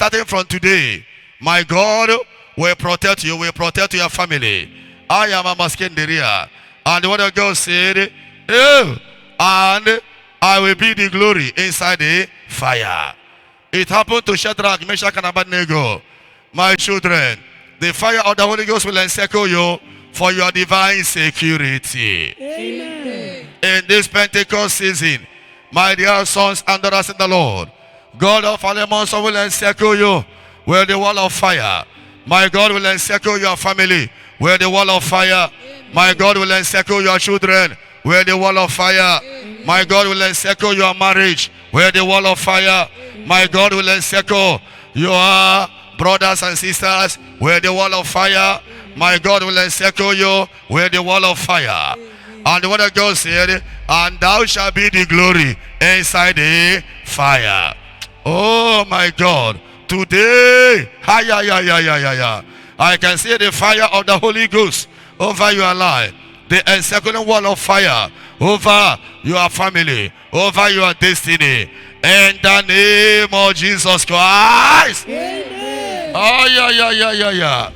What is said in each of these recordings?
starting from today, my God will protect you, will protect your family. I am a maskenderia. And the word of God said, oh, and I will be the glory inside the fire. It happened to Shadrach, Meshach, and Abednego. My children, the fire of the Holy Ghost will encircle you for your divine security. Amen. In this Pentecost season, my dear sons and daughters in the Lord, God of Alemons will encircle you with the wall of fire. My God will encircle your family with the wall of fire. My God will encircle your children with the wall of fire. My God will encircle your marriage with the wall of fire. My God will encircle your brothers and sisters with the wall of fire. My God will encircle you with the wall of fire. And the word of God said, and thou shalt be the glory inside the fire. Oh my God. Today, I can see the fire of the Holy Ghost over your life. The encircling wall of fire over your family, over your destiny. In the name of Jesus Christ. Amen. Oh,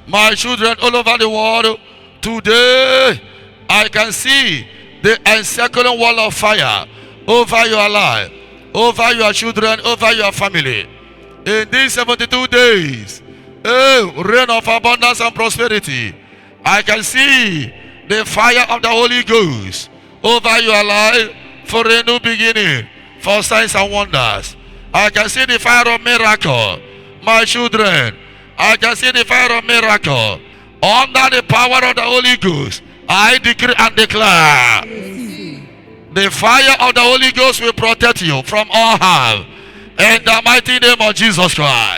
my children all over the world, today I can see the encircling wall of fire over your life, over your children, over your family. In these 72 days, reign of abundance and prosperity, I can see the fire of the Holy Ghost over your life for a new beginning, for signs and wonders. I can see the fire of miracle. My children, I can see the fire of miracle. Under the power of the Holy Ghost, I decree and declare, the fire of the Holy Ghost will protect you from all harm. In the mighty name of Jesus Christ.